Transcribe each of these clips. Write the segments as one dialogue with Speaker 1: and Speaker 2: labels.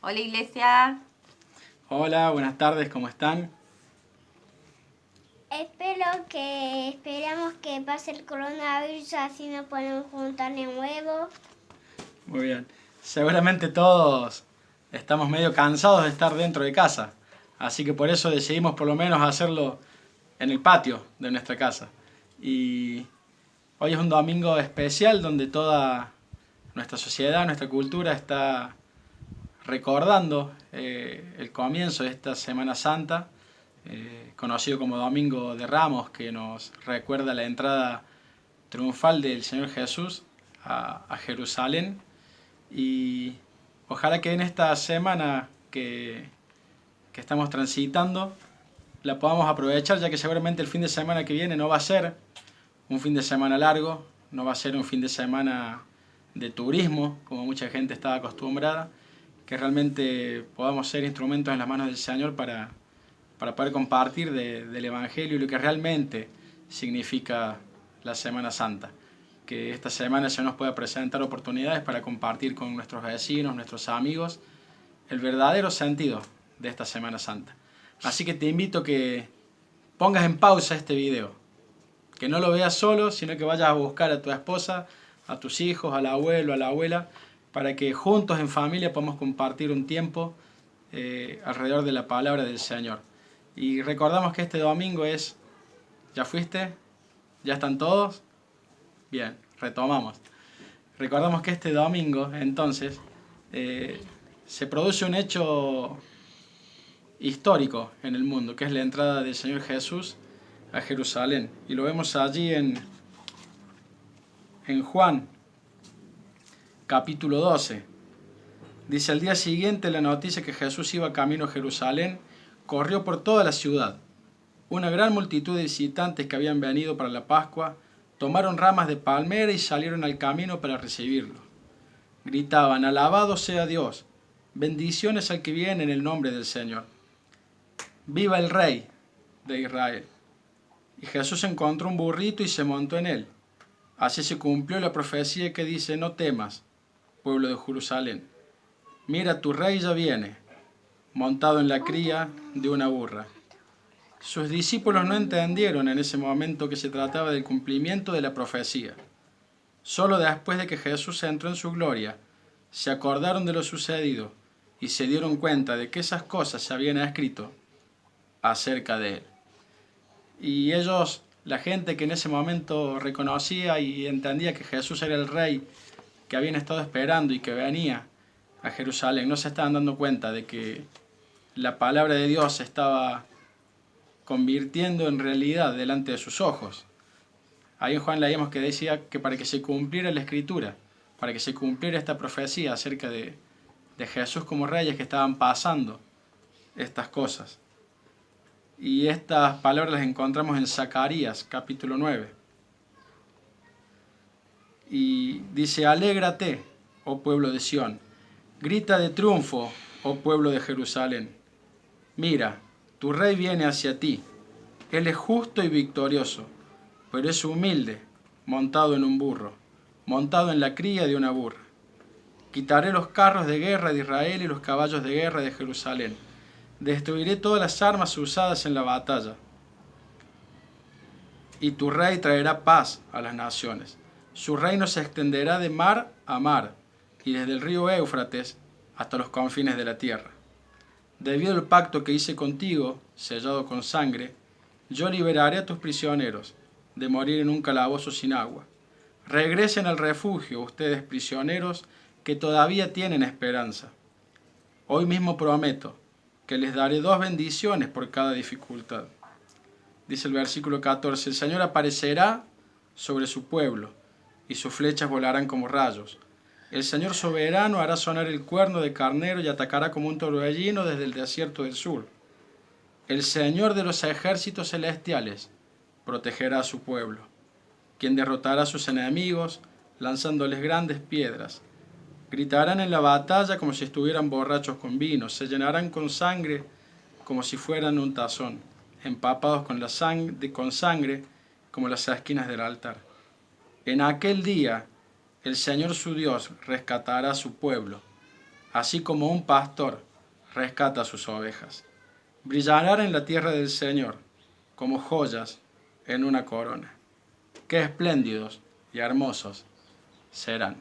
Speaker 1: Hola Iglesia.
Speaker 2: Hola, buenas tardes, ¿cómo están?
Speaker 3: Esperamos que pase el coronavirus, así nos podemos juntar de nuevo.
Speaker 2: Muy bien. Seguramente todos estamos medio cansados de estar dentro de casa, así que por eso decidimos por lo menos hacerlo en el patio de nuestra casa. Y hoy es un domingo especial donde toda nuestra sociedad, nuestra cultura está recordando el comienzo de esta Semana Santa, conocido como Domingo de Ramos, que nos recuerda la entrada triunfal del Señor Jesús a Jerusalén. Y ojalá que en esta semana que estamos transitando la podamos aprovechar, ya que seguramente el fin de semana que viene no va a ser un fin de semana largo, no va a ser un fin de semana de turismo, como mucha gente está acostumbrada, que realmente podamos ser instrumentos en las manos del Señor para poder compartir del Evangelio y lo que realmente significa la Semana Santa. Que esta semana se nos pueda presentar oportunidades para compartir con nuestros vecinos, nuestros amigos, el verdadero sentido de esta Semana Santa. Así que te invito a que pongas en pausa este video, que no lo veas solo, sino que vayas a buscar a tu esposa, a tus hijos, al abuelo, a la abuela, para que juntos en familia podamos compartir un tiempo alrededor de la palabra del Señor. Y recordamos que este domingo es, ¿ya fuiste? ¿Ya están todos? Bien, retomamos. Recordamos que este domingo, entonces, se produce un hecho histórico en el mundo, que es la entrada del Señor Jesús a Jerusalén. Y lo vemos allí en Juan, capítulo 12. Dice, al día siguiente la noticia que Jesús iba camino a Jerusalén corrió por toda la ciudad. Una gran multitud de visitantes que habían venido para la Pascua tomaron ramas de palmera y salieron al camino para recibirlo. Gritaban, alabado sea Dios, bendiciones al que viene en el nombre del Señor. ¡Viva el Rey de Israel! Y Jesús encontró un burrito y se montó en él. Así se cumplió la profecía que dice, no temas, pueblo de Jerusalén. Mira, tu rey ya viene, montado en la cría de una burra. Sus discípulos no entendieron en ese momento que se trataba del cumplimiento de la profecía. Solo después de que Jesús entró en su gloria, se acordaron de lo sucedido y se dieron cuenta de que esas cosas se habían escrito acerca de él. Y ellos, la gente que en ese momento reconocía y entendía que Jesús era el rey que habían estado esperando y que venía a Jerusalén, no se estaban dando cuenta de que la palabra de Dios se estaba convirtiendo en realidad delante de sus ojos. Ahí en Juan leíamos que decía que para que se cumpliera la escritura, para que se cumpliera esta profecía acerca de Jesús como reyes que estaban pasando estas cosas. Y estas palabras las encontramos en Zacarías, capítulo 9. Y dice, alégrate, oh pueblo de Sión, grita de triunfo, oh pueblo de Jerusalén. Mira, tu rey viene hacia ti, él es justo y victorioso, pero es humilde, montado en un burro, montado en la cría de una burra. Quitaré los carros de guerra de Israel y los caballos de guerra de Jerusalén. Destruiré todas las armas usadas en la batalla. Y tu rey traerá paz a las naciones. Su reino se extenderá de mar a mar, y desde el río Éufrates hasta los confines de la tierra. Debido al pacto que hice contigo, sellado con sangre, yo liberaré a tus prisioneros de morir en un calabozo sin agua. Regresen al refugio, ustedes prisioneros que todavía tienen esperanza. Hoy mismo prometo que les daré 2 bendiciones por cada dificultad. Dice el versículo 14, el Señor aparecerá sobre su pueblo, y sus flechas volarán como rayos. El Señor soberano hará sonar el cuerno de carnero y atacará como un torbellino desde el desierto del sur. El Señor de los ejércitos celestiales protegerá a su pueblo, quien derrotará a sus enemigos lanzándoles grandes piedras. Gritarán en la batalla como si estuvieran borrachos con vino, se llenarán con sangre como si fueran un tazón, empapados con sangre como las esquinas del altar. En aquel día el Señor su Dios rescatará a su pueblo, así como un pastor rescata a sus ovejas. Brillarán en la tierra del Señor como joyas en una corona. Qué espléndidos y hermosos serán.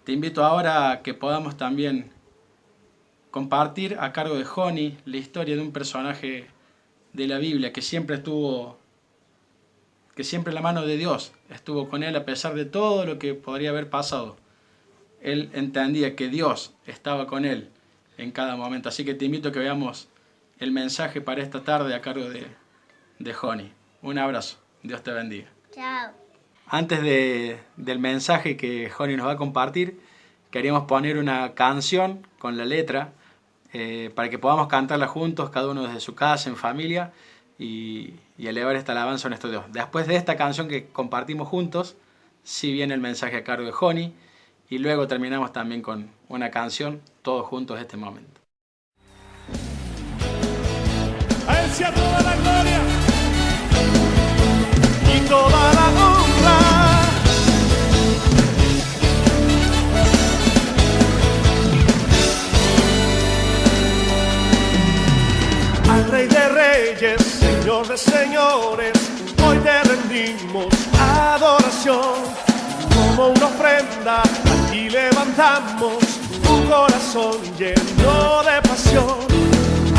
Speaker 2: Te invito ahora a que podamos también compartir a cargo de Joni la historia de un personaje de la Biblia que siempre la mano de Dios estuvo con él a pesar de todo lo que podría haber pasado. Él entendía que Dios estaba con él en cada momento. Así que te invito a que veamos el mensaje para esta tarde a cargo de Joni. Un abrazo. Dios te bendiga.
Speaker 3: Chao.
Speaker 2: Antes del mensaje que Joni nos va a compartir, queríamos poner una canción con la letra para que podamos cantarla juntos, cada uno desde su casa, en familia, y elevar esta alabanza a nuestro Dios. Después de esta canción que compartimos juntos, sí viene el mensaje a cargo de Joni, y luego terminamos también con una canción, todos juntos este momento.
Speaker 1: A Él sea toda la gloria y toda la honra. Al Rey de Reyes, Señor de Señores, hoy te rendimos adoración. Como una ofrenda, aquí levantamos un corazón lleno de pasión.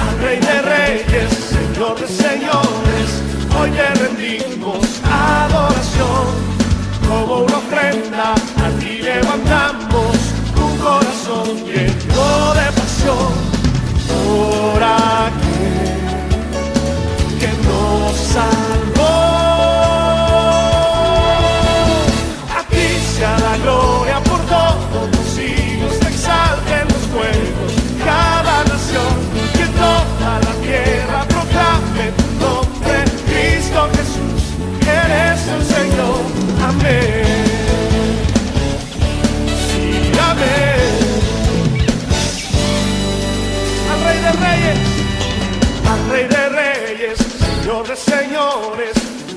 Speaker 1: Al Rey de Reyes, Señor de Señores, hoy te rendimos adoración. Como una ofrenda, aquí levantamos un corazón lleno de pasión. Por aquel que nos salvó, a ti sea la gloria por todos los siglos, te exalten los pueblos, cada nación, que toda la tierra proclame tu nombre, Cristo Jesús, eres el Señor, amén, sí, amén. Al Rey de Reyes, Señor de Señores,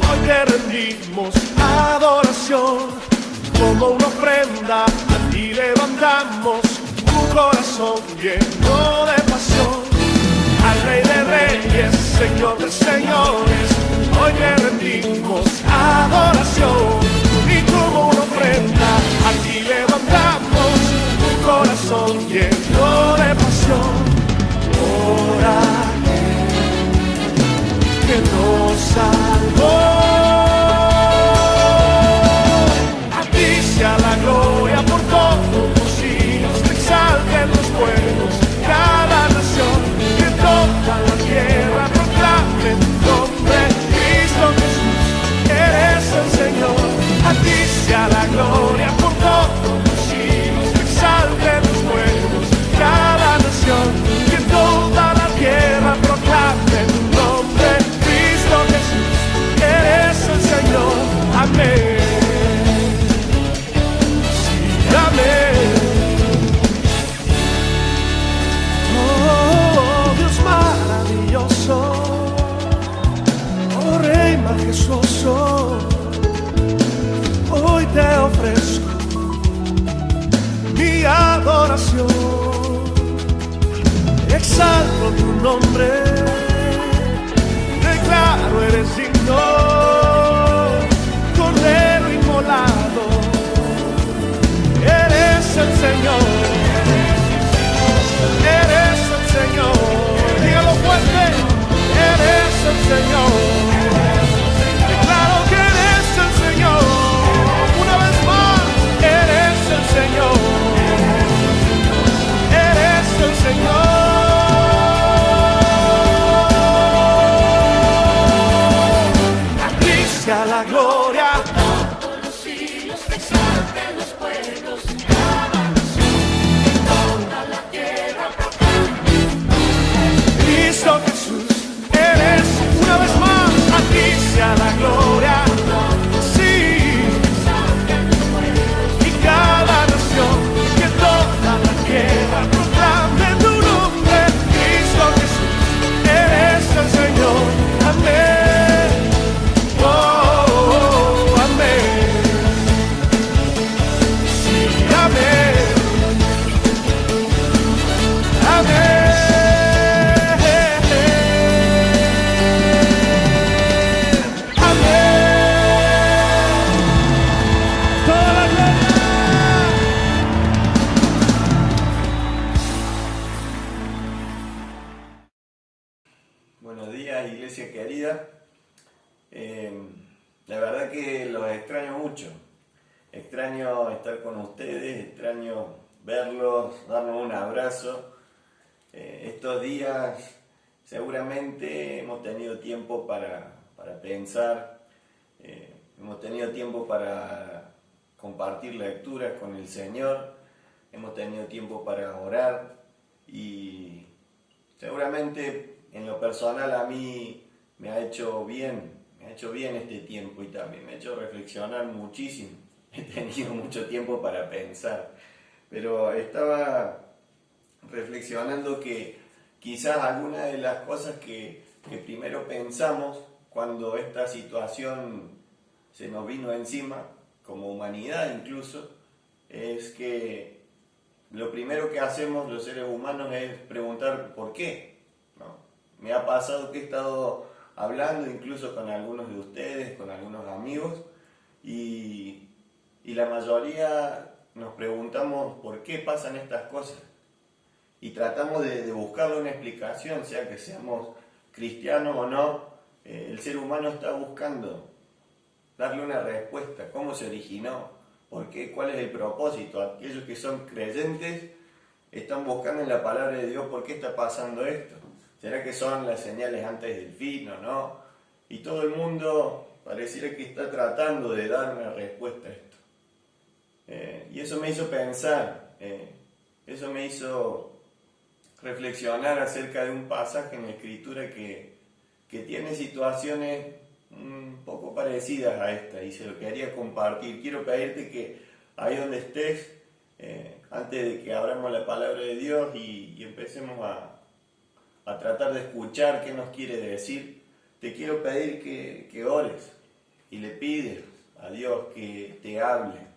Speaker 1: hoy te rendimos adoración. Como una ofrenda, a ti levantamos un corazón lleno de pasión. Al Rey de Reyes, Señor de Señores, hoy te rendimos adoración. Y como una ofrenda, a ti levantamos un corazón lleno de pasión. Por aquel que nos salvó, a ti sea la gloria por todos los siglos, te exalten los pueblos, cada nación, que toda la tierra proclame tu nombre, Cristo Jesús, eres el Señor, a ti sea la gloria por todos los siglos, te exalten los pueblos, cada nación, toda la tierra proclame tu nombre, Cristo Jesús, eres el Señor, amén, sí, amén. Oh, Dios maravilloso, oh Rey majestuoso, hoy te ofrezco mi adoración. Exalto tu nombre, declaro eres digno, Cordero inmolado, eres el Señor, eres el Señor, dígalo fuerte, eres el Señor, declaro que eres el Señor, una vez más, eres el Señor, eres el Señor. A la gloria, todos los siglos te exalten los pueblos, cada nación,
Speaker 4: Buenos días, iglesia querida. La verdad que los extraño mucho. Extraño estar con ustedes, extraño verlos, darnos un abrazo. Estos días seguramente hemos tenido tiempo para pensar, hemos tenido tiempo para compartir lecturas con el Señor, hemos tenido tiempo para orar y seguramente en lo personal a mí me ha hecho bien este tiempo y también me ha hecho reflexionar muchísimo. He tenido mucho tiempo para pensar, pero estaba reflexionando que quizás alguna de las cosas que primero pensamos cuando esta situación se nos vino encima, como humanidad incluso, es que lo primero que hacemos los seres humanos es preguntar ¿por qué? ¿No? Me ha pasado que he estado hablando incluso con algunos de ustedes, con algunos amigos, y la mayoría nos preguntamos por qué pasan estas cosas. Y tratamos de buscarle una explicación, sea que seamos cristianos o no, el ser humano está buscando darle una respuesta, cómo se originó, por qué, cuál es el propósito. Aquellos que son creyentes están buscando en la palabra de Dios por qué está pasando esto. ¿Será que son las señales antes del fin o no? Y todo el mundo pareciera que está tratando de dar una respuesta a esto. Y eso me hizo pensar, eso me hizo reflexionar acerca de un pasaje en la Escritura que tiene situaciones un poco parecidas a esta y se lo quería compartir. Quiero pedirte que ahí donde estés, antes de que abramos la palabra de Dios y empecemos a tratar de escuchar qué nos quiere decir, te quiero pedir que ores y le pides a Dios que te hable.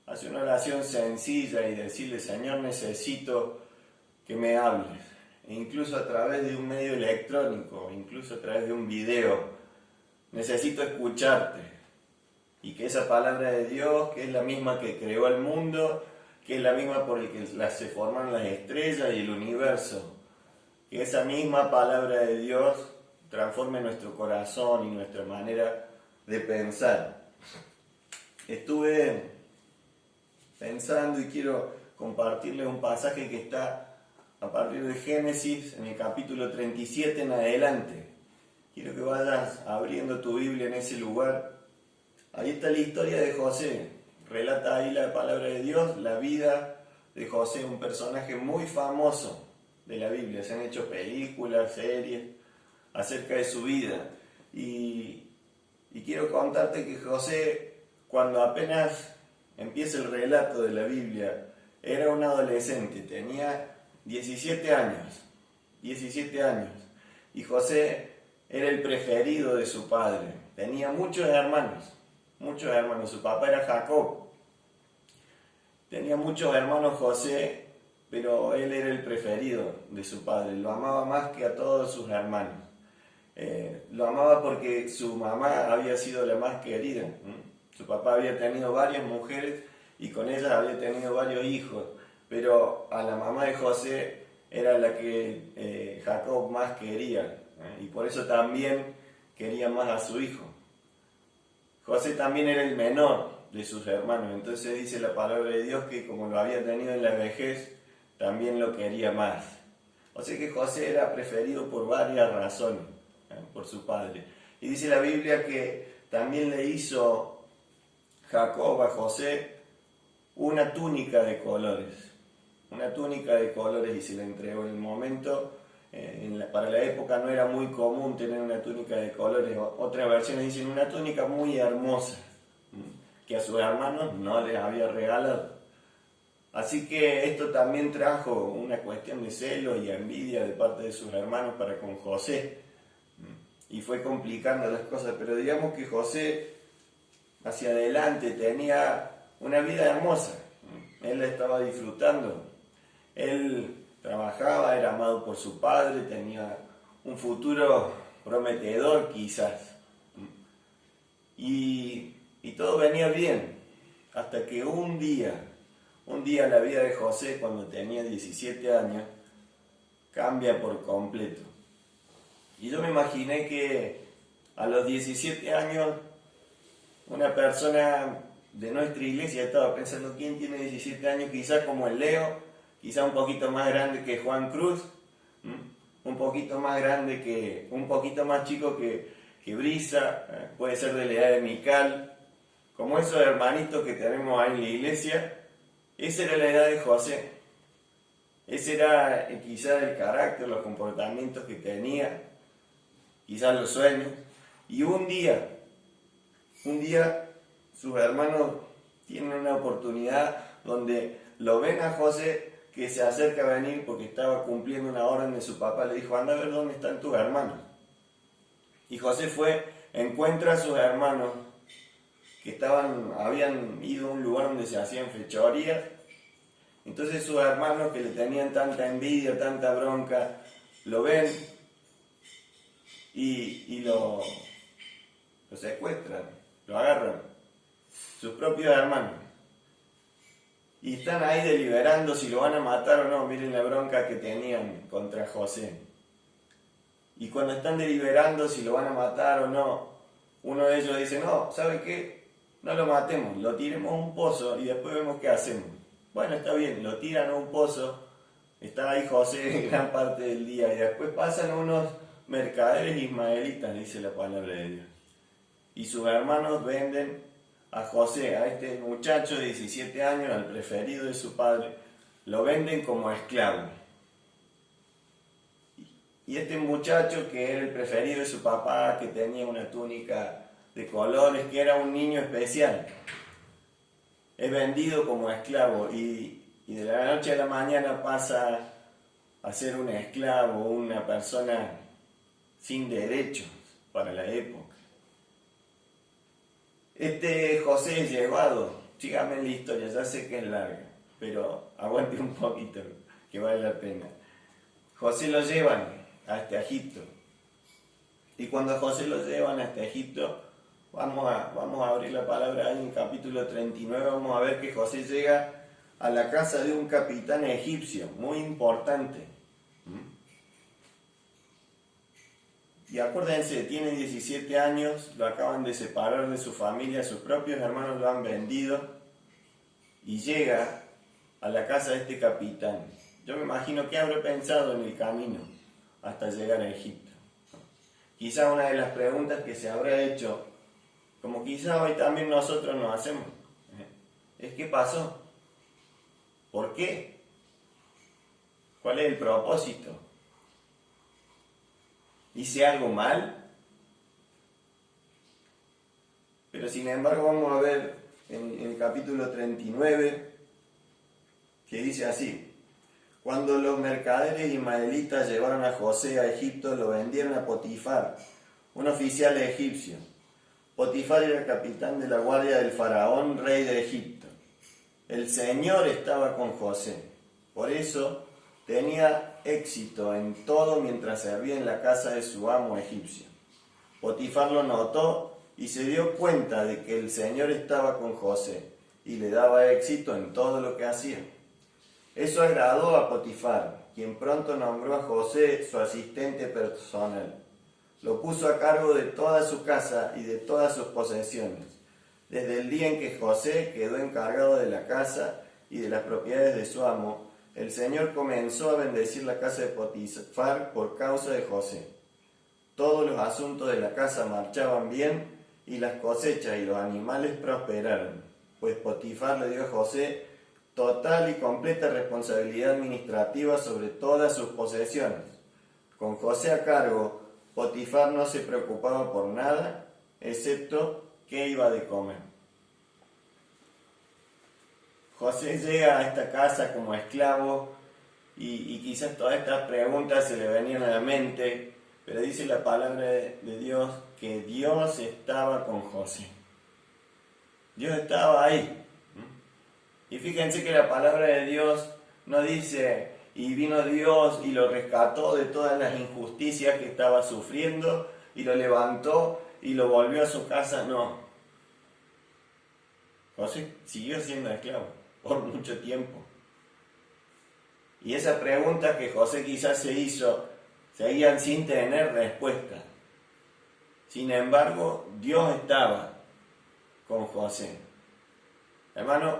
Speaker 4: Hace una oración sencilla y decirle: Señor, necesito que me hables, e incluso a través de un medio electrónico, incluso a través de un video, necesito escucharte, y que esa palabra de Dios, que es la misma que creó el mundo, que es la misma por la que se forman las estrellas y el universo, que esa misma palabra de Dios transforme nuestro corazón y nuestra manera de pensar. Estuve pensando y quiero compartirles un pasaje que está a partir de Génesis, en el capítulo 37 en adelante. Quiero que vayas abriendo tu Biblia en ese lugar. Ahí está la historia de José. Relata ahí la palabra de Dios, la vida de José, un personaje muy famoso de la Biblia. Se han hecho películas, series acerca de su vida. Y quiero contarte que José, cuando apenas empieza el relato de la Biblia, era un adolescente, tenía 17 años. Y José era el preferido de su padre. Tenía muchos hermanos. Su papá era Jacob. Tenía muchos hermanos José, pero él era el preferido de su padre. Lo amaba más que a todos sus hermanos. Lo amaba porque su mamá había sido la más querida. Su papá había tenido varias mujeres y con ellas había tenido varios hijos, pero a la mamá de José era la que Jacob más quería, y por eso también quería más a su hijo. José también era el menor de sus hermanos, entonces dice la palabra de Dios que como lo había tenido en la vejez, también lo quería más. O sea que José era preferido por varias razones, por su padre. Y dice la Biblia que también le hizo Jacob a José una túnica de colores, y se la entregó en el momento. Para la época no era muy común tener una túnica de colores. Otras versiones dicen una túnica muy hermosa, que a sus hermanos no les había regalado. Así que esto también trajo una cuestión de celos y envidia de parte de sus hermanos para con José, y fue complicando las cosas. Pero digamos que José hacia adelante tenía una vida hermosa. Él la estaba disfrutando. Él trabajaba, era amado por su padre, tenía un futuro prometedor quizás. Y todo venía bien, hasta que un día la vida de José, cuando tenía 17 años, cambia por completo. Y yo me imaginé que a los 17 años una persona de nuestra iglesia, estaba pensando quién tiene 17 años, quizás como el Leo, quizás un poquito más grande que Juan Cruz, un poquito más grande un poquito más chico que Brisa, puede ser de la edad de Mical, como esos hermanitos que tenemos ahí en la iglesia. Esa era la edad de José, ese era quizás el carácter, los comportamientos que tenía, quizás los sueños. Y un día sus hermanos tienen una oportunidad donde lo ven a José que se acerca a venir porque estaba cumpliendo una orden de su papá. Le dijo, anda a ver dónde están tus hermanos. Y José encuentra a sus hermanos que habían ido a un lugar donde se hacían fechorías. Entonces sus hermanos, que le tenían tanta envidia, tanta bronca, lo ven y lo secuestran, lo agarran, sus propios hermanos. Y están ahí deliberando si lo van a matar o no. Miren la bronca que tenían contra José. Y cuando están deliberando si lo van a matar o no, uno de ellos dice, no, ¿sabe qué? No lo matemos, lo tiremos a un pozo y después vemos qué hacemos. Bueno, está bien, lo tiran a un pozo, está ahí José gran parte del día, y después pasan unos mercaderes ismaelitas, dice la palabra de Dios. Y sus hermanos venden a José, a este muchacho de 17 años, al preferido de su padre, lo venden como esclavo. Y este muchacho, que era el preferido de su papá, que tenía una túnica de colores, que era un niño especial, es vendido como esclavo y de la noche a la mañana pasa a ser un esclavo, una persona sin derechos para la época. Este José es llevado, síganme en la historia, ya sé que es larga, pero aguante un poquito, que vale la pena. José lo llevan hasta Egipto, y cuando a José lo llevan hasta Egipto, vamos a abrir la palabra ahí en capítulo 39, vamos a ver que José llega a la casa de un capitán egipcio, muy importante. Y acuérdense, tiene 17 años, lo acaban de separar de su familia, sus propios hermanos lo han vendido, y llega a la casa de este capitán. Yo me imagino que habrá pensado en el camino hasta llegar a Egipto. Quizá una de las preguntas que se habrá hecho, como quizá hoy también nosotros nos hacemos, es ¿qué pasó? ¿Por qué? ¿Cuál es el propósito? ¿Hice algo mal? Pero sin embargo vamos a ver en el capítulo 39 que dice así: cuando los mercaderes ismaelitas llevaron a José a Egipto, lo vendieron a Potifar, un oficial egipcio. Potifar era el capitán de la guardia del faraón, rey de Egipto. El Señor estaba con José, por eso tenía éxito en todo mientras servía en la casa de su amo egipcio. Potifar lo notó y se dio cuenta de que el Señor estaba con José y le daba éxito en todo lo que hacía. Eso agradó a Potifar, quien pronto nombró a José su asistente personal. Lo puso a cargo de toda su casa y de todas sus posesiones, desde el día en que José quedó encargado de la casa y de las propiedades de su amo. El Señor comenzó a bendecir la casa de Potifar por causa de José. Todos los asuntos de la casa marchaban bien y las cosechas y los animales prosperaron, pues Potifar le dio a José total y completa responsabilidad administrativa sobre todas sus posesiones. Con José a cargo, Potifar no se preocupaba por nada, excepto qué iba de comer. José llega a esta casa como esclavo y quizás todas estas preguntas se le venían a la mente, pero dice la palabra de Dios que Dios estaba con José. Dios estaba ahí. Y fíjense que la palabra de Dios no dice, y vino Dios y lo rescató de todas las injusticias que estaba sufriendo, y lo levantó y lo volvió a su casa. No. José siguió siendo esclavo por mucho tiempo. Y esa pregunta que José quizás se hizo, seguían sin tener respuesta. Sin embargo, Dios estaba con José. Hermano,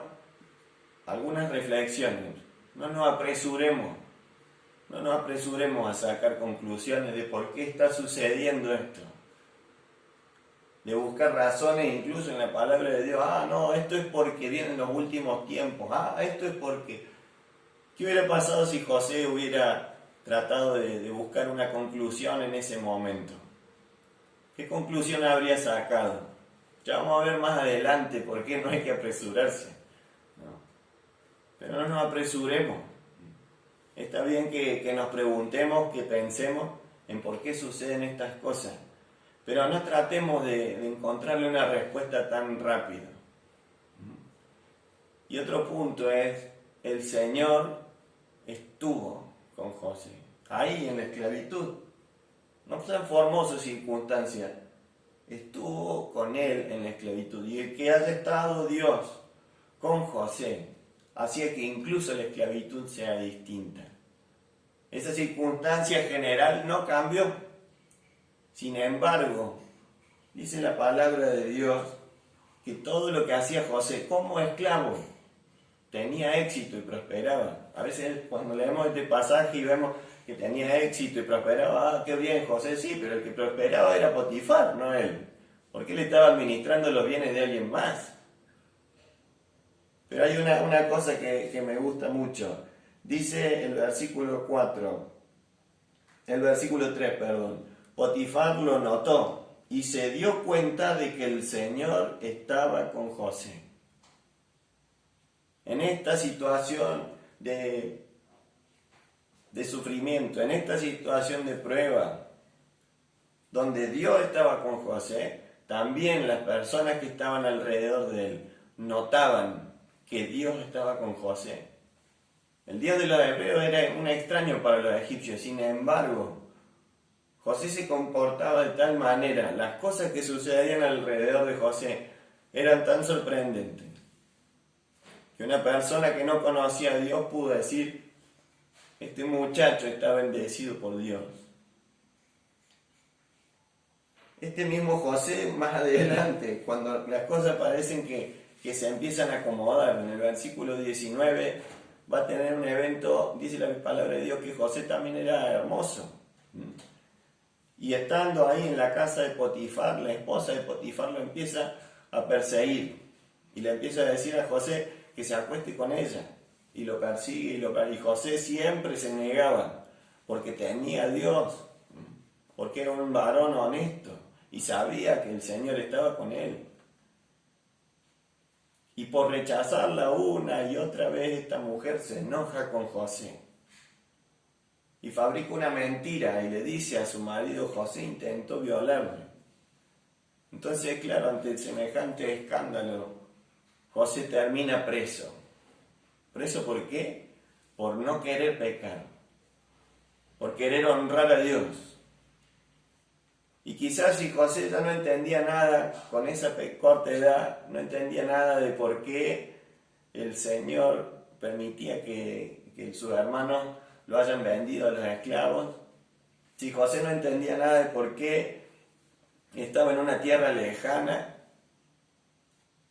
Speaker 4: algunas reflexiones. No nos apresuremos a sacar conclusiones de por qué está sucediendo esto. De buscar razones incluso en la palabra de Dios. No, esto es porque vienen los últimos tiempos. Esto es porque... ¿Qué hubiera pasado si José hubiera tratado de buscar una conclusión en ese momento? ¿Qué conclusión habría sacado? Ya vamos a ver más adelante por qué no hay que apresurarse. Pero no nos apresuremos. Está bien que nos preguntemos, que pensemos en por qué suceden estas cosas. Pero no tratemos de encontrarle una respuesta tan rápida. Y otro punto es, el Señor estuvo con José, ahí en la esclavitud. No transformó su circunstancia, estuvo con él en la esclavitud. Y el que haya estado Dios con José, hacía que incluso la esclavitud sea distinta. Esa circunstancia general no cambió. Sin embargo, dice la palabra de Dios que todo lo que hacía José como esclavo tenía éxito y prosperaba. A veces cuando leemos este pasaje y vemos que tenía éxito y prosperaba, qué bien José, sí, pero el que prosperaba era Potifar, no él, porque él estaba administrando los bienes de alguien más. Pero hay una cosa que me gusta mucho. Dice el versículo 3, Potifar lo notó y se dio cuenta de que el Señor estaba con José. En esta situación de sufrimiento, en esta situación de prueba, donde Dios estaba con José, también las personas que estaban alrededor de él notaban que Dios estaba con José. El Dios de los hebreos era un extraño para los egipcios, sin embargo, José se comportaba de tal manera, las cosas que sucedían alrededor de José eran tan sorprendentes, que una persona que no conocía a Dios pudo decir, este muchacho está bendecido por Dios. Este mismo José, más adelante, cuando las cosas parecen que se empiezan a acomodar, en el versículo 19, va a tener un evento, dice la palabra de Dios, que José también era hermoso. Y estando ahí en la casa de Potifar, la esposa de Potifar lo empieza a perseguir. Y le empieza a decir a José que se acueste con ella. Y lo persigue, y José siempre se negaba, porque tenía a Dios, porque era un varón honesto, y sabía que el Señor estaba con él. Y por rechazarla una y otra vez, esta mujer se enoja con José. Y fabrica una mentira y le dice a su marido, José intentó violarme. Entonces, claro, ante semejante escándalo, José termina preso. ¿Preso por qué? Por no querer pecar, por querer honrar a Dios. Y quizás si José ya no entendía nada, con esa corta edad, no entendía nada de por qué el Señor permitía que sus hermanos lo hayan vendido a los esclavos. Si José no entendía nada de por qué estaba en una tierra lejana,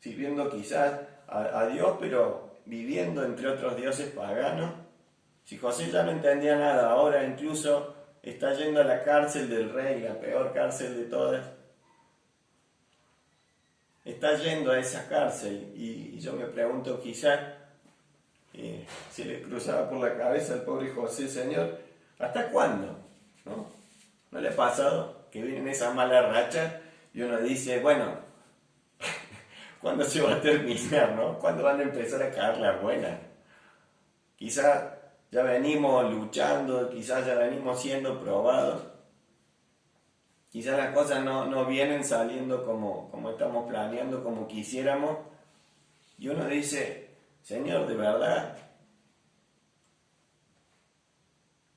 Speaker 4: sirviendo quizás a Dios, pero viviendo entre otros dioses paganos. Si José ya no entendía nada, ahora incluso está yendo a la cárcel del rey, la peor cárcel de todas. Está yendo a esa cárcel y yo me pregunto, quizás se le cruzaba por la cabeza al pobre José, Señor, ¿hasta cuándo? ¿No le ha pasado que viene esa mala racha y uno dice, bueno, ¿cuándo se va a terminar, no? ¿Cuándo van a empezar a caer las buenas? Quizás ya venimos luchando, quizás ya venimos siendo probados. Quizás las cosas no vienen saliendo como estamos planeando, como quisiéramos. Y uno dice, Señor, de verdad.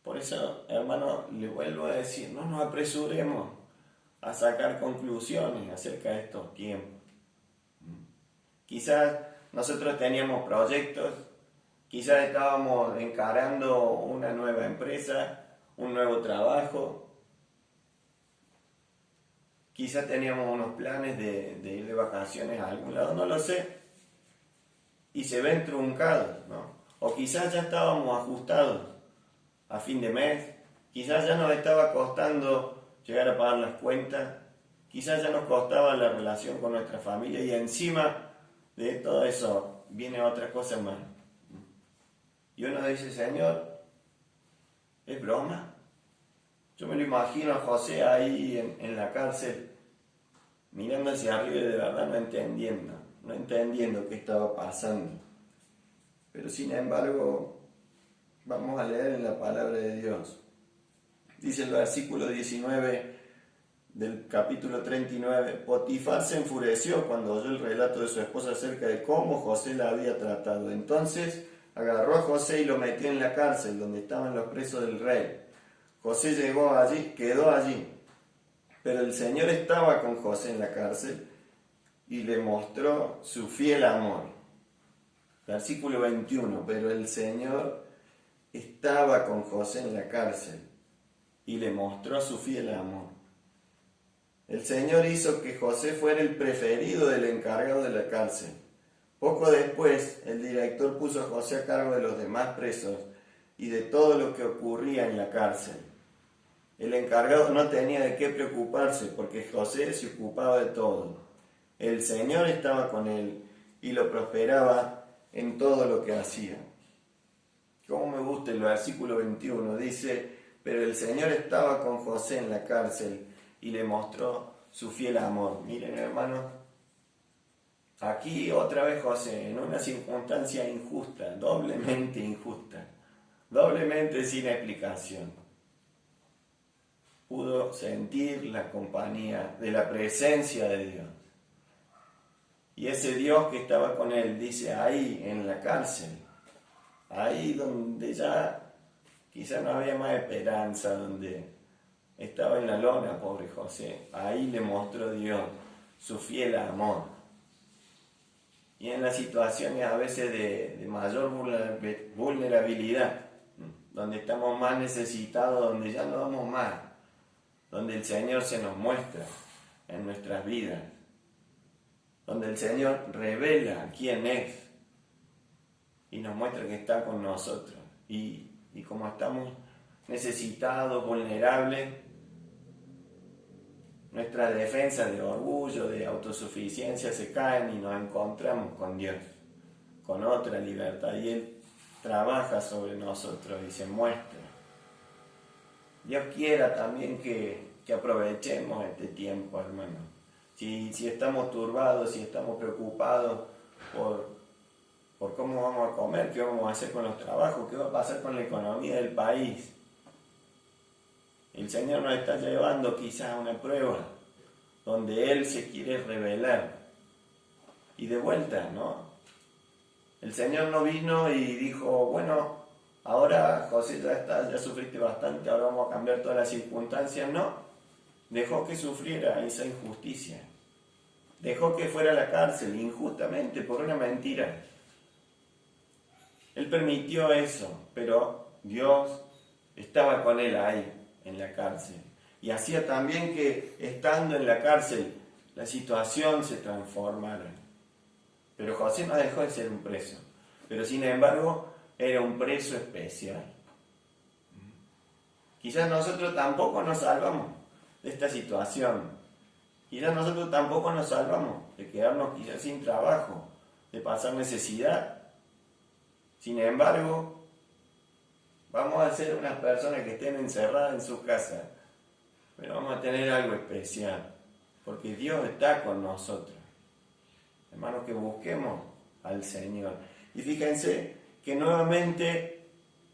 Speaker 4: Por eso, hermano, le vuelvo a decir, no nos apresuremos a sacar conclusiones acerca de estos tiempos. Quizás nosotros teníamos proyectos, quizás estábamos encarando una nueva empresa, un nuevo trabajo. Quizá teníamos unos planes de ir de vacaciones a algún lado, no lo sé. Y se ven truncados, ¿no? O quizás ya estábamos ajustados a fin de mes. Quizás ya nos estaba costando llegar a pagar las cuentas. Quizás ya nos costaba la relación con nuestra familia. Y encima de todo eso viene otra cosa más. Y uno dice, Señor, ¿es broma? Yo me lo imagino a José ahí en la cárcel, mirando hacia arriba y de verdad no entendiendo qué estaba pasando. Pero sin embargo, vamos a leer en la palabra de Dios. Dice el versículo 19 del capítulo 39, Potifar se enfureció cuando oyó el relato de su esposa acerca de cómo José la había tratado. Entonces agarró a José y lo metió en la cárcel donde estaban los presos del rey. José quedó allí, pero el Señor estaba con José en la cárcel y le mostró su fiel amor. Versículo 21, pero el Señor estaba con José en la cárcel y le mostró su fiel amor. El Señor hizo que José fuera el preferido del encargado de la cárcel. Poco después, el director puso a José a cargo de los demás presos y de todo lo que ocurría en la cárcel. El encargado no tenía de qué preocuparse porque José se ocupaba de todo. El Señor estaba con él y lo prosperaba en todo lo que hacía. Cómo me gusta el versículo 21, dice, pero el Señor estaba con José en la cárcel y le mostró su fiel amor. Miren, hermanos, aquí otra vez José, en una circunstancia injusta, doblemente sin explicación, pudo sentir la compañía de la presencia de Dios. Y ese Dios que estaba con él, dice, ahí en la cárcel, ahí donde ya quizá no había más esperanza, donde estaba en la lona, pobre José, ahí le mostró Dios su fiel amor. Y en las situaciones a veces de mayor vulnerabilidad, donde estamos más necesitados, donde ya no damos más, donde el Señor se nos muestra en nuestras vidas, donde el Señor revela quién es y nos muestra que está con nosotros. Y como estamos necesitados, vulnerables, nuestras defensas de orgullo, de autosuficiencia se caen y nos encontramos con Dios, con otra libertad, y Él trabaja sobre nosotros y se muestra. Dios quiera también que aprovechemos este tiempo, hermano. Si estamos turbados, si estamos preocupados por cómo vamos a comer, qué vamos a hacer con los trabajos, qué va a pasar con la economía del país, el Señor nos está llevando quizás a una prueba donde Él se quiere revelar. Y de vuelta, ¿no? El Señor no vino y dijo, bueno, ahora José ya sufriste bastante, ahora vamos a cambiar todas las circunstancias. No, dejó que sufriera esa injusticia. Dejó que fuera a la cárcel injustamente por una mentira. Él permitió eso, pero Dios estaba con él ahí, en la cárcel. Y hacía también que, estando en la cárcel, la situación se transformara. Pero José no dejó de ser un preso. Pero sin embargo, era un preso especial. Quizás nosotros tampoco nos salvamos de esta situación. Quizás nosotros tampoco nos salvamos de quedarnos quizás sin trabajo, de pasar necesidad. Sin embargo, vamos a ser unas personas que estén encerradas en su casa, pero vamos a tener algo especial, porque Dios está con nosotros. Hermanos, que busquemos al Señor. Y fíjense que nuevamente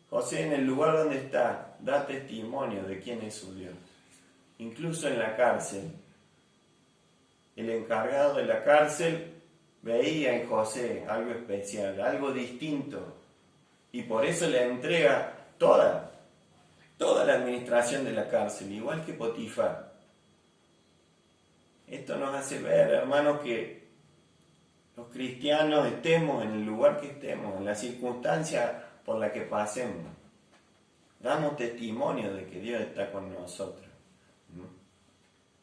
Speaker 4: José, en el lugar donde está, da testimonio de quién es su Dios. Incluso en la cárcel, el encargado de la cárcel veía en José algo especial, algo distinto, y por eso le entrega toda la administración de la cárcel, igual que Potifar. Esto nos hace ver, hermanos, que los cristianos estemos en el lugar que estemos, en la circunstancia por la que pasemos, damos testimonio de que Dios está con nosotros.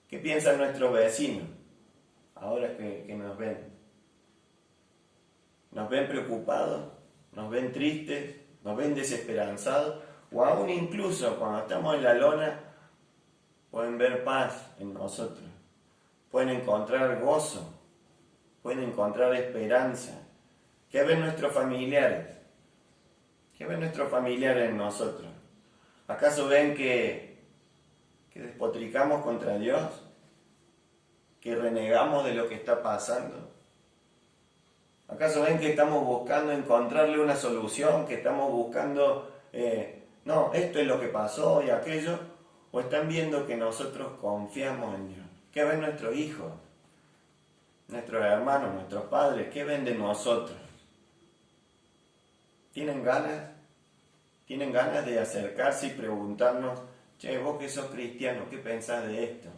Speaker 4: ¿Qué piensan nuestros vecinos ahora que nos ven? ¿Nos ven preocupados? ¿Nos ven tristes? ¿Nos ven desesperanzados? O aún incluso cuando estamos en la lona, pueden ver paz en nosotros. Pueden encontrar gozo. Pueden encontrar esperanza. ¿Qué ven nuestros familiares? ¿Qué ven nuestros familiares en nosotros? ¿Acaso ven que despotricamos contra Dios? ¿Que renegamos de lo que está pasando? ¿Acaso ven que estamos buscando encontrarle una solución? ¿Que estamos buscando, no, esto es lo que pasó y aquello? ¿O están viendo que nosotros confiamos en Dios? ¿Qué ven nuestros hijos? Nuestros hermanos, nuestros padres, ¿qué ven de nosotros? ¿Tienen ganas? ¿Tienen ganas de acercarse y preguntarnos, che, vos que sos cristiano, ¿qué pensás de esto?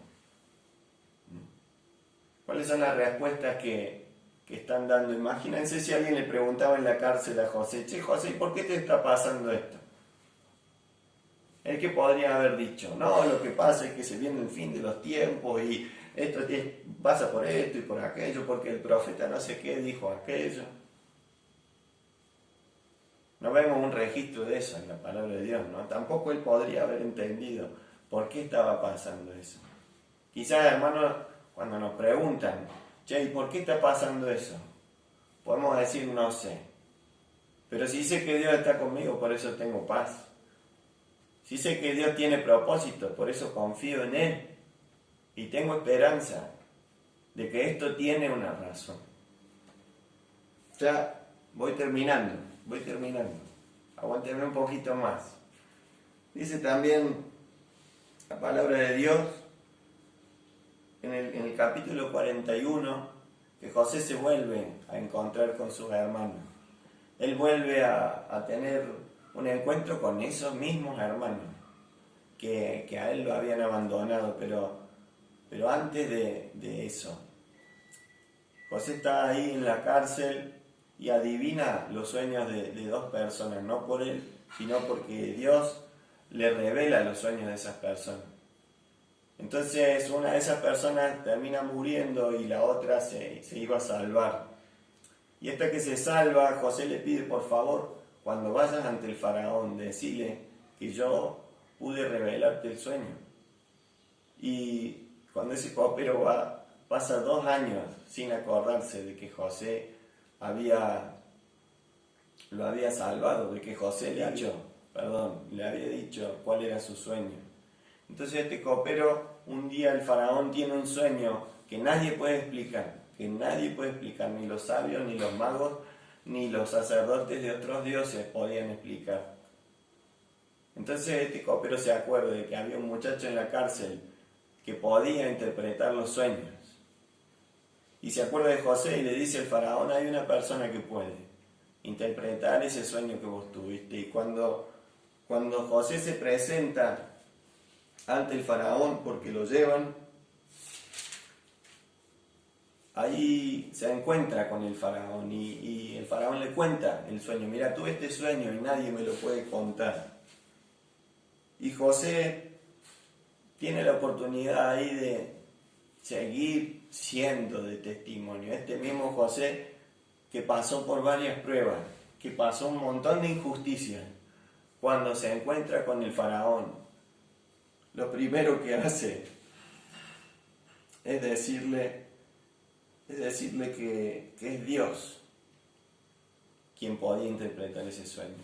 Speaker 4: ¿Cuáles son las respuestas que están dando? Imagínense si alguien le preguntaba en la cárcel a José, che, José, ¿y por qué te está pasando esto? Él que podría haber dicho, no, lo que pasa es que se viene el fin de los tiempos y esto pasa por esto y por aquello, porque el profeta no sé qué dijo aquello. No vemos un registro de eso en la palabra de Dios, ¿no? Tampoco él podría haber entendido por qué estaba pasando eso. Quizás, hermanos, cuando nos preguntan, che, ¿y por qué está pasando eso? Podemos decir, no sé. Pero si sé que Dios está conmigo, por eso tengo paz. Si sé que Dios tiene propósito, por eso confío en Él. Y tengo esperanza de que esto tiene una razón. Ya voy terminando. Aguántenme un poquito más. Dice también la palabra de Dios en el capítulo 41 que José se vuelve a encontrar con sus hermanos. Él vuelve a tener un encuentro con esos mismos hermanos que a él lo habían abandonado, pero antes de eso, José está ahí en la cárcel y adivina los sueños de dos personas, no por él, sino porque Dios le revela los sueños de esas personas. Entonces una de esas personas termina muriendo y la otra se iba a salvar. Y esta que se salva, José le pide, por favor, cuando vayas ante el faraón, decile que yo pude revelarte el sueño. Y cuando ese copero pasa 2 años sin acordarse de que José lo había salvado, de que José le había dicho cuál era su sueño. Entonces este copero, un día el faraón tiene un sueño que nadie puede explicar, ni los sabios, ni los magos, ni los sacerdotes de otros dioses podían explicar. Entonces este copero se acuerda de que había un muchacho en la cárcel que podía interpretar los sueños. Y se acuerda de José y le dice al faraón, hay una persona que puede interpretar ese sueño que vos tuviste. Y cuando José se presenta ante el faraón, porque lo llevan, ahí se encuentra con el faraón y el faraón le cuenta el sueño. Mira, tuve este sueño y nadie me lo puede contar. Y José tiene la oportunidad ahí de seguir siendo de testimonio. Este mismo José que pasó por varias pruebas, que pasó un montón de injusticias, cuando se encuentra con el faraón, lo primero que hace es decirle que es Dios quien podía interpretar ese sueño.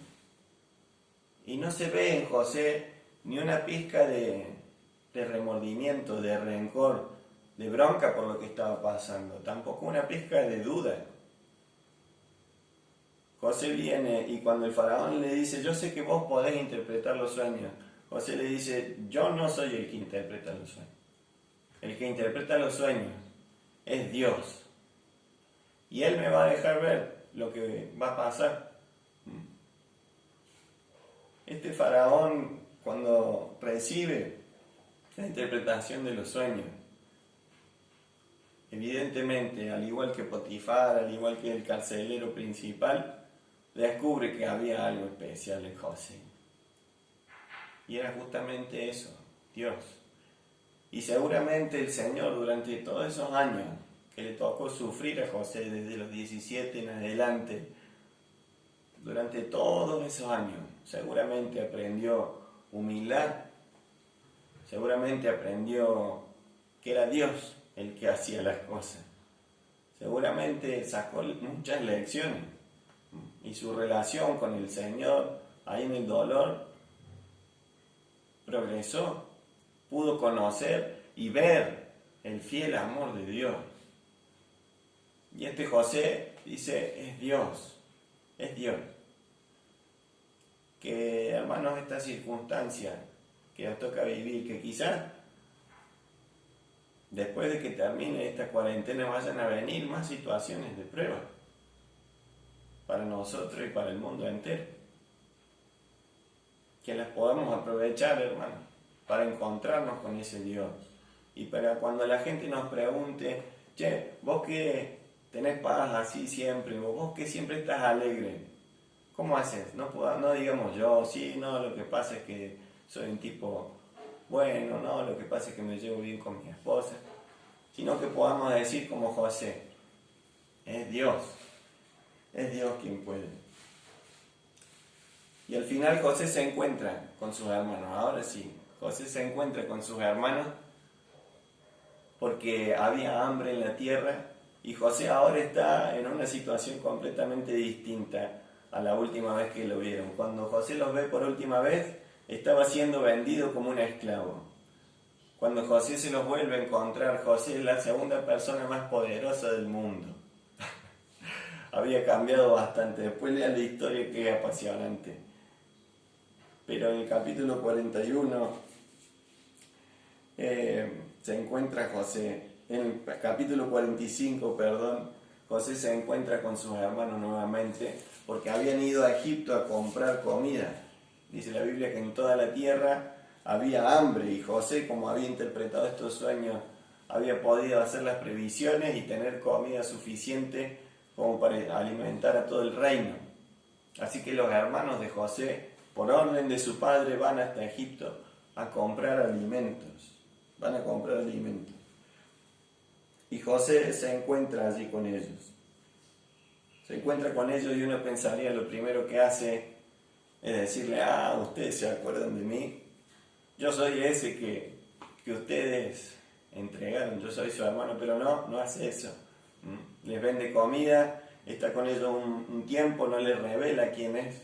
Speaker 4: Y no se ve en José ni una pizca de remordimiento, de rencor, de bronca por lo que estaba pasando, tampoco una pizca de duda. José viene y cuando el faraón le dice, yo sé que vos podés interpretar los sueños, José le dice, yo no soy el que interpreta los sueños. El que interpreta los sueños es Dios. Y Él me va a dejar ver lo que va a pasar. Este faraón, cuando recibe la interpretación de los sueños, evidentemente, al igual que Potifar, al igual que el carcelero principal, descubre que había algo especial en José. Y era justamente eso, Dios. Y seguramente el Señor durante todos esos años que le tocó sufrir a José desde los 17 en adelante, durante todos esos años, seguramente aprendió humildad, seguramente aprendió que era Dios el que hacía las cosas, seguramente sacó muchas lecciones y su relación con el Señor ahí en el dolor progresó, pudo conocer y ver el fiel amor de Dios. Y este José dice, es Dios. Que, hermanos, esta circunstancia que nos toca vivir, que quizás después de que termine esta cuarentena vayan a venir más situaciones de prueba para nosotros y para el mundo entero. Que las podamos aprovechar, hermanos, para encontrarnos con ese Dios. Y para cuando la gente nos pregunte, che, vos que tenés paz así siempre, vos que siempre estás alegre, ¿cómo haces? No digamos yo, sí, no, lo que pasa es que soy un tipo bueno, no, lo que pasa es que me llevo bien con mi esposa, sino que podamos decir como José, es Dios quien puede. Y al final José se encuentra con sus hermanos, ahora sí, José se encuentra con sus hermanos porque había hambre en la tierra y José ahora está en una situación completamente distinta a la última vez que lo vieron. Cuando José los ve por última vez, estaba siendo vendido como un esclavo. Cuando José se los vuelve a encontrar, José es la segunda persona más poderosa del mundo. Había cambiado bastante. Después lean la historia, que es apasionante. Pero en el capítulo 41 se encuentra José. En el capítulo 45, José se encuentra con sus hermanos nuevamente porque habían ido a Egipto a comprar comida. Dice la Biblia que en toda la tierra había hambre y José, como había interpretado estos sueños, había podido hacer las previsiones y tener comida suficiente como para alimentar a todo el reino. Así que los hermanos de José, por orden de su padre, van hasta Egipto a comprar alimentos. Y José se encuentra allí con ellos. Se encuentra con ellos y uno pensaría, lo primero que hace es decirle, ustedes se acuerdan de mí. Yo soy ese que ustedes entregaron, yo soy su hermano, pero no hace eso. Les vende comida, está con ellos un tiempo, no les revela quién es.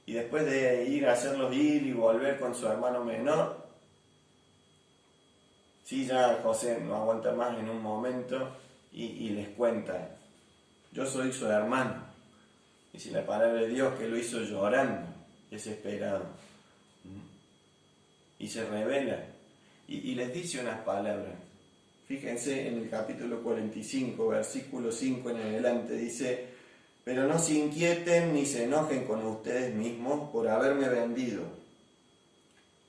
Speaker 4: Y después de hacerlos ir y volver con su hermano menor, sí, ya José no aguanta más en un momento y les cuenta, yo soy su hermano. Dice la palabra de Dios que lo hizo llorando, desesperado. Y se revela y les dice unas palabras. Fíjense en el capítulo 45, versículo 5 en adelante, dice, pero no se inquieten ni se enojen con ustedes mismos por haberme vendido.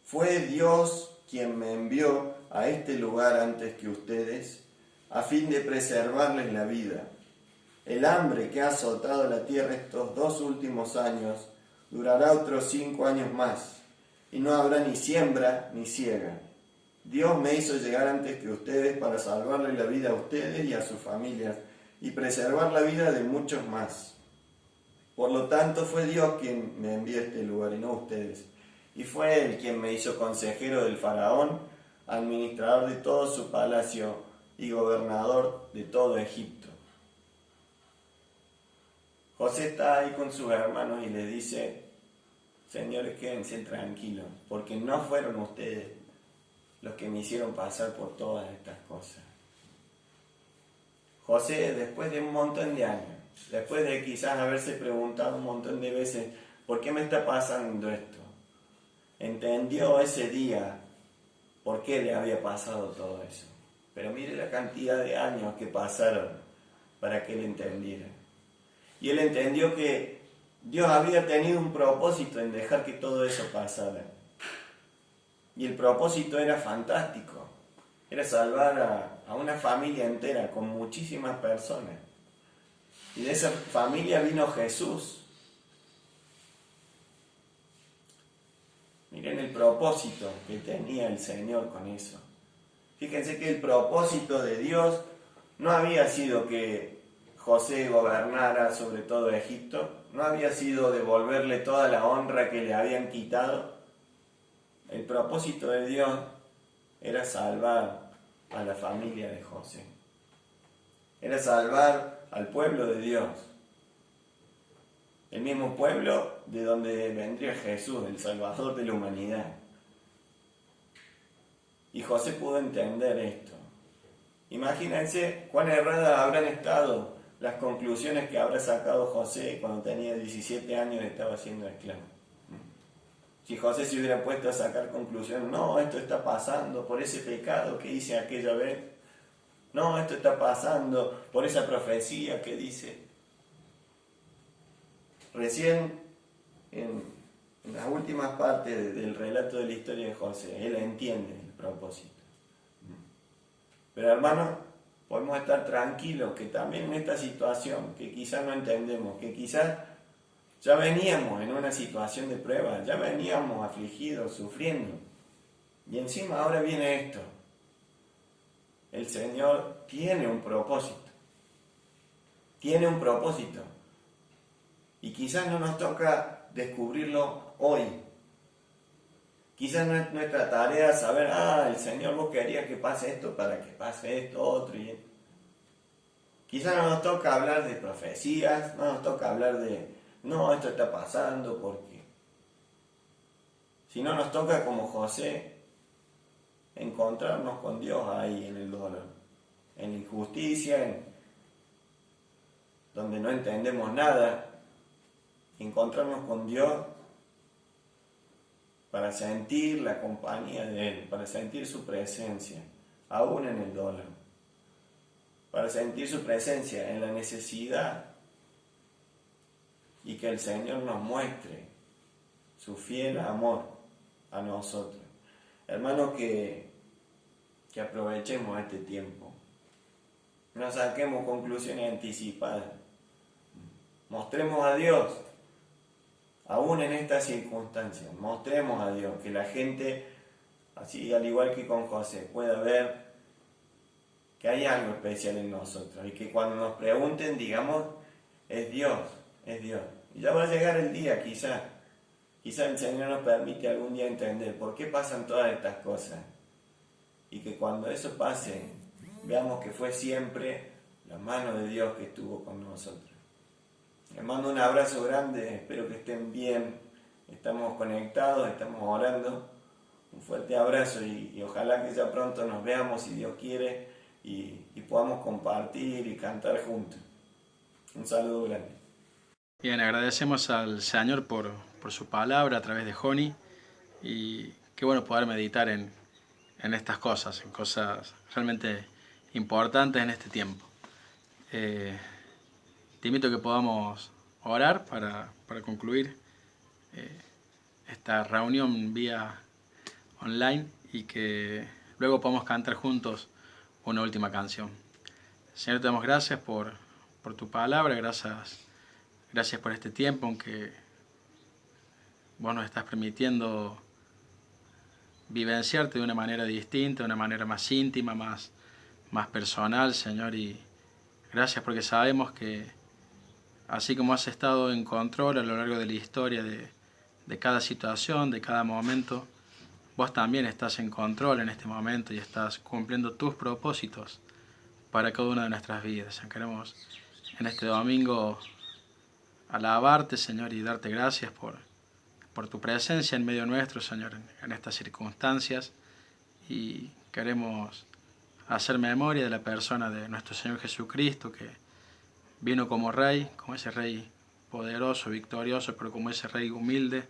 Speaker 4: Fue Dios quien me envió a este lugar antes que ustedes, a fin de preservarles la vida. El hambre que ha azotado la tierra estos 2 últimos años durará otros 5 años más, y no habrá ni siembra ni siega. Dios me hizo llegar antes que ustedes para salvarle la vida a ustedes y a sus familias, y preservar la vida de muchos más. Por lo tanto, fue Dios quien me envió a este lugar y no ustedes. Y fue Él quien me hizo consejero del faraón, administrador de todo su palacio y gobernador de todo Egipto. José está ahí con sus hermanos y les dice, señores, quédense tranquilos, porque no fueron ustedes los que me hicieron pasar por todas estas cosas. José, después de un montón de años, después de quizás haberse preguntado un montón de veces, ¿por qué me está pasando esto? Entendió ese día por qué le había pasado todo eso. Pero mire la cantidad de años que pasaron para que él entendiera. Y él entendió que Dios había tenido un propósito en dejar que todo eso pasara. Y el propósito era fantástico. Era salvar a una familia entera con muchísimas personas. Y de esa familia vino Jesús. Miren el propósito que tenía el Señor con eso. Fíjense que el propósito de Dios no había sido que José gobernara sobre todo Egipto, no había sido devolverle toda la honra que le habían quitado. El propósito de Dios era salvar a la familia de José. Era salvar al pueblo de Dios. El mismo pueblo de donde vendría Jesús, el Salvador de la humanidad. Y José pudo entender esto. Imagínense cuán erradas habrán estado las conclusiones que habrá sacado José cuando tenía 17 años y estaba siendo esclavo. Si José se hubiera puesto a sacar conclusiones, no, esto está pasando por ese pecado que hice aquella vez. No, esto está pasando por esa profecía que dice. Recién en las últimas partes del relato de la historia de José, él entiende el propósito. Pero hermanos, podemos estar tranquilos que también en esta situación, que quizás no entendemos, que quizás ya veníamos en una situación de prueba, ya veníamos afligidos, sufriendo. Y encima ahora viene esto. El Señor tiene un propósito. Tiene un propósito. Y quizás no nos toca descubrirlo hoy. Quizás no es nuestra tarea saber, el Señor vos querías que pase esto para que pase esto, otro y esto. Quizás no nos toca hablar de profecías, no nos toca hablar de, no, esto está pasando porque. Si no nos toca como José, encontrarnos con Dios ahí en el dolor, en la injusticia, donde no entendemos nada, encontrarnos con Dios para sentir la compañía de Él, para sentir su presencia, aún en el dolor, para sentir su presencia en la necesidad y que el Señor nos muestre su fiel amor a nosotros. Hermanos, que aprovechemos este tiempo, no saquemos conclusiones anticipadas, mostremos a Dios. Aún en estas circunstancias, mostremos a Dios, que la gente, así al igual que con José, pueda ver que hay algo especial en nosotros y que cuando nos pregunten digamos, es Dios, es Dios. Y ya va a llegar el día, quizá el Señor nos permite algún día entender por qué pasan todas estas cosas y que cuando eso pase, veamos que fue siempre la mano de Dios que estuvo con nosotros. Les mando un abrazo grande, espero que estén bien, estamos conectados, estamos orando. Un fuerte abrazo y ojalá que ya pronto nos veamos, si Dios quiere, y podamos compartir y cantar juntos. Un saludo grande.
Speaker 2: Bien, agradecemos al Señor por su palabra a través de Joni y qué bueno poder meditar en estas cosas, en cosas realmente importantes en este tiempo. Te invito a que podamos orar para concluir esta reunión vía online y que luego podamos cantar juntos una última canción. Señor, te damos gracias por tu palabra, gracias por este tiempo en que vos nos estás permitiendo vivenciarte de una manera distinta, de una manera más íntima, más personal, Señor, y gracias porque sabemos que así como has estado en control a lo largo de la historia de cada situación, de cada momento, vos también estás en control en este momento y estás cumpliendo tus propósitos para cada una de nuestras vidas. Queremos en este domingo alabarte, Señor, y darte gracias por tu presencia en medio nuestro, Señor, en estas circunstancias. Y queremos hacer memoria de la persona de nuestro Señor Jesucristo, que vino como Rey, como ese Rey poderoso, victorioso, pero como ese Rey humilde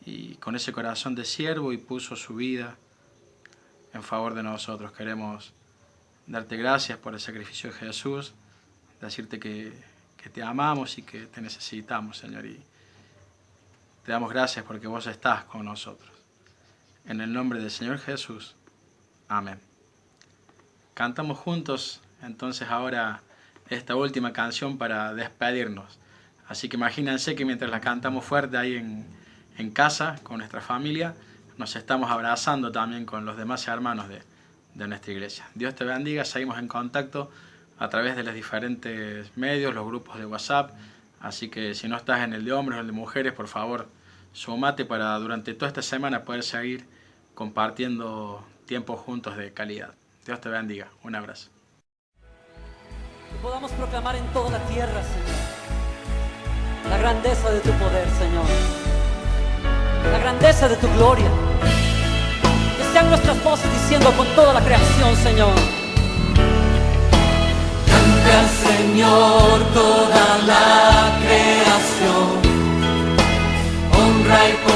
Speaker 2: y con ese corazón de siervo y puso su vida en favor de nosotros. Queremos darte gracias por el sacrificio de Jesús, decirte que te amamos y que te necesitamos, Señor, y te damos gracias porque vos estás con nosotros. En el nombre del Señor Jesús. Amén. Cantamos juntos entonces ahora esta última canción para despedirnos. Así que imagínense que mientras la cantamos fuerte ahí en en casa, con nuestra familia, nos estamos abrazando también con los demás hermanos de nuestra iglesia. Dios te bendiga, seguimos en contacto a través de los diferentes medios, los grupos de WhatsApp, así que si no estás en el de hombres o el de mujeres, por favor, sumate para durante toda esta semana poder seguir compartiendo tiempos juntos de calidad. Dios te bendiga, un abrazo.
Speaker 5: Que podamos proclamar en toda la tierra, Señor, la grandeza de tu poder, Señor, la grandeza de tu gloria. Que sean nuestras voces diciendo con toda la creación, Señor. Cante al Señor toda la creación, honra y poder.